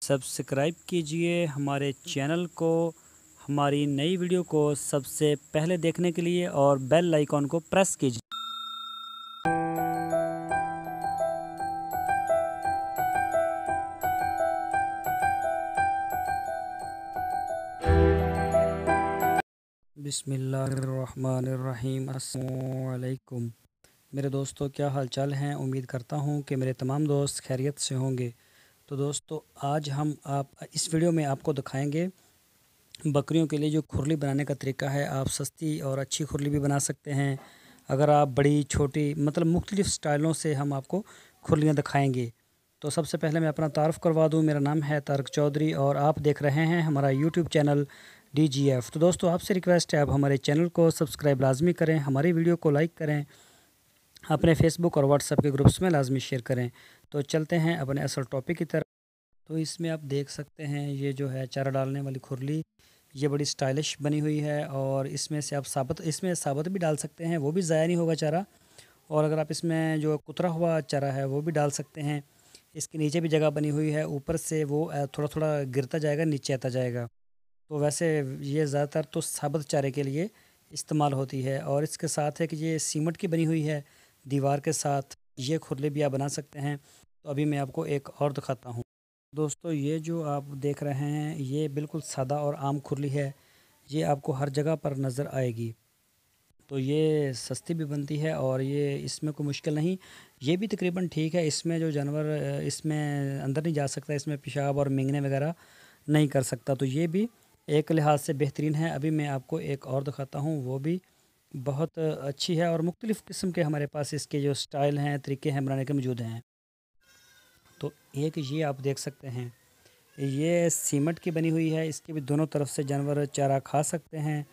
Subscribe कीजिए हमारे channel को, हमारी नई वीडियो को सबसे पहले देखने के लिए, और बेल आइकॉन को प्रेस कीजिए। बिस्मिल्लाहिर्रहमानिर्रहीम। अस्सलामु अलैकुम मेरे दोस्तों, क्या हाल चाल हैं। उम्मीद करता हूं कि मेरे तमाम दोस्त खैरियत से होंगे। तो दोस्तों, आज हम इस वीडियो में आपको दिखाएंगे बकरियों के लिए जो खुरली बनाने का तरीका है। आप सस्ती और अच्छी खुरली भी बना सकते हैं। अगर आप बड़ी छोटी मतलब मुख्तलिफ़ स्टाइलों से हम आपको खुरलियाँ दिखाएंगे। तो सबसे पहले मैं अपना तारुफ़ करवा दूं। मेरा नाम है तारिक चौधरी और आप देख रहे हैं हमारा यूट्यूब चैनल DGF। तो दोस्तों, आपसे रिक्वेस्ट है, आप हमारे चैनल को सब्सक्राइब लाजमी करें, हमारी वीडियो को लाइक करें, अपने फेसबुक और व्हाट्सएप के ग्रुप्स में लाजमी शेयर करें। तो चलते हैं अपने असल टॉपिक की तरफ। तो इसमें आप देख सकते हैं ये जो है चारा डालने वाली खुरली, ये बड़ी स्टाइलिश बनी हुई है। और इसमें से आप साबुत भी डाल सकते हैं, वो भी ज़ाया नहीं होगा चारा। और अगर आप इसमें जो कुतरा हुआ चारा है वो भी डाल सकते हैं। इसके नीचे भी जगह बनी हुई है, ऊपर से वो थोड़ा थोड़ा गिरता जाएगा, नीचे आता जाएगा। तो वैसे ये ज़्यादातर तो साबुत चारे के लिए इस्तेमाल होती है। और इसके साथ है कि ये सीमेंट की बनी हुई है दीवार के साथ। ये खुरली भी आप बना सकते हैं। तो अभी मैं आपको एक और दिखाता हूँ। दोस्तों, ये जो आप देख रहे हैं ये बिल्कुल सादा और आम खुरली है। ये आपको हर जगह पर नज़र आएगी। तो ये सस्ती भी बनती है और ये इसमें कोई मुश्किल नहीं। ये भी तकरीबन ठीक है। इसमें जो जानवर इसमें अंदर नहीं जा सकता, इसमें पेशाब और मिंगने वगैरह नहीं कर सकता। तो ये भी एक लिहाज से बेहतरीन है। अभी मैं आपको एक और दिखाता हूँ, वो भी बहुत अच्छी है। और मुख्तलिफ़ किस्म के हमारे पास इसके जो स्टाइल हैं, तरीके हैं बनाने के मौजूद हैं। तो एक ये आप देख सकते हैं, ये सीमेंट की बनी हुई है। इसके भी दोनों तरफ से जानवर चारा खा सकते हैं।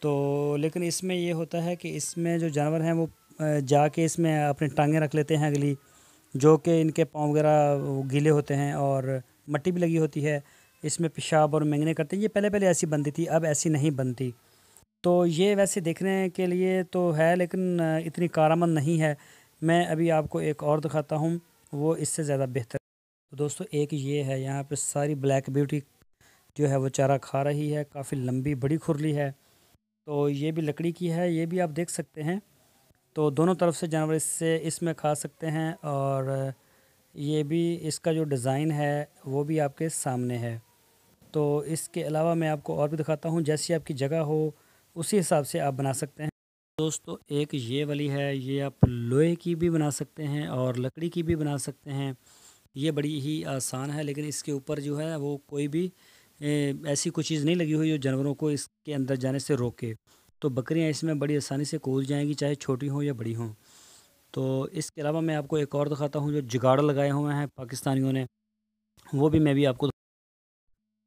तो लेकिन इसमें ये होता है कि इसमें जो जानवर हैं वो जाके इसमें अपनी टांगें रख लेते हैं अगली, जो कि इनके पाँव वगैरह वो गीले होते हैं और मट्टी भी लगी होती है। इसमें पेशाब और मेंगने करते हैं। ये पहले पहले ऐसी बनती थी, अब ऐसी नहीं बनती। तो ये वैसे देखने के लिए तो है, लेकिन इतनी कारआमद नहीं है। मैं अभी आपको एक और दिखाता हूँ, वो इससे ज़्यादा बेहतर। तो दोस्तों, एक ये है, यहाँ पे सारी ब्लैक ब्यूटी जो है वो चारा खा रही है। काफ़ी लंबी बड़ी खुरली है। तो ये भी लकड़ी की है, ये भी आप देख सकते हैं। तो दोनों तरफ से जानवर इसमें खा सकते हैं। और ये भी इसका जो डिज़ाइन है वो भी आपके सामने है। तो इसके अलावा मैं आपको और भी दिखाता हूँ, जैसी आपकी जगह हो उसी हिसाब से आप बना सकते हैं। दोस्तों, एक ये वाली है, ये आप लोहे की भी बना सकते हैं और लकड़ी की भी बना सकते हैं। ये बड़ी ही आसान है, लेकिन इसके ऊपर जो है वो कोई भी ऐसी कोई चीज़ नहीं लगी हुई जो जानवरों को इसके अंदर जाने से रोके। तो बकरियां इसमें बड़ी आसानी से कूद जाएंगी, चाहे छोटी हों या बड़ी हों। तो इसके अलावा मैं आपको एक और दिखाता हूँ, जो जुगाड़ लगाए हुए हैं पाकिस्तानियों ने, वो भी मैं भी आपको।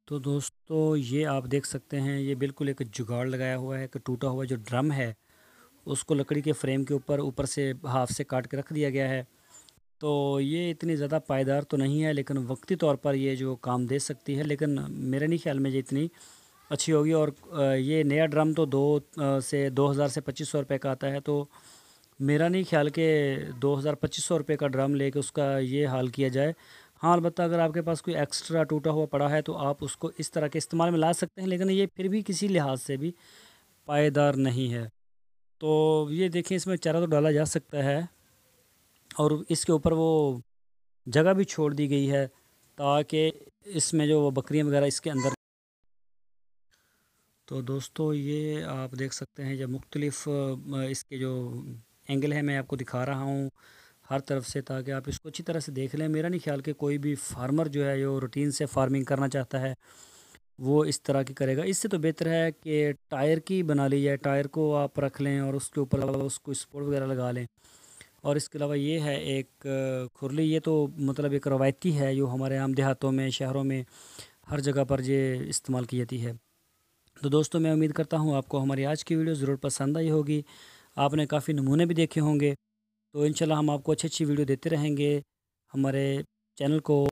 तो दोस्तों, ये आप देख सकते हैं, ये बिल्कुल एक जुगाड़ लगाया हुआ है कि टूटा हुआ जो ड्रम है उसको लकड़ी के फ्रेम के ऊपर ऊपर से हाथ से काट के रख दिया गया है। तो ये इतनी ज़्यादा पायदार तो नहीं है, लेकिन वक्ती तौर पर ये जो काम दे सकती है। लेकिन मेरे नहीं ख्याल में ये इतनी अच्छी होगी। और ये नया ड्रम तो 2000 से 2500 रुपये का आता है। तो मेरा नहीं ख्याल कि 2000-2500 रुपये का ड्रम लेके उसका ये हाल किया जाए। हाँ, अलबत्ता अगर आपके पास कोई एक्स्ट्रा टूटा हुआ पड़ा है तो आप उसको इस तरह के इस्तेमाल में ला सकते हैं, लेकिन ये फिर भी किसी लिहाज से भी पायदार नहीं है। तो ये देखें, इसमें चारा तो डाला जा सकता है और इसके ऊपर वो जगह भी छोड़ दी गई है ताकि इसमें जो बकरियां वगैरह इसके अंदर। तो दोस्तों, ये आप देख सकते हैं, जब मुख्तलिफ़ इसके जो एंगल है मैं आपको दिखा रहा हूँ हर तरफ से, ताकि आप इसको अच्छी तरह से देख लें। मेरा नहीं ख्याल कि कोई भी फार्मर जो है जो रूटीन से फार्मिंग करना चाहता है वो इस तरह की करेगा। इससे तो बेहतर है कि टायर की बना ली जाए, टायर को आप रख लें और उसके ऊपर उसको सपोर्ट वगैरह लगा लें। और इसके अलावा ये है एक खुरली, ये तो मतलब एक रवायती है जो हमारे आम देहातों में, शहरों में हर जगह पर ये इस्तेमाल की जाती है। तो दोस्तों, मैं उम्मीद करता हूँ आपको हमारी आज की वीडियो ज़रूर पसंद आई होगी। आपने काफ़ी नमूने भी देखे होंगे। तो इंशाल्लाह हम आपको अच्छी अच्छी वीडियो देते रहेंगे। हमारे चैनल को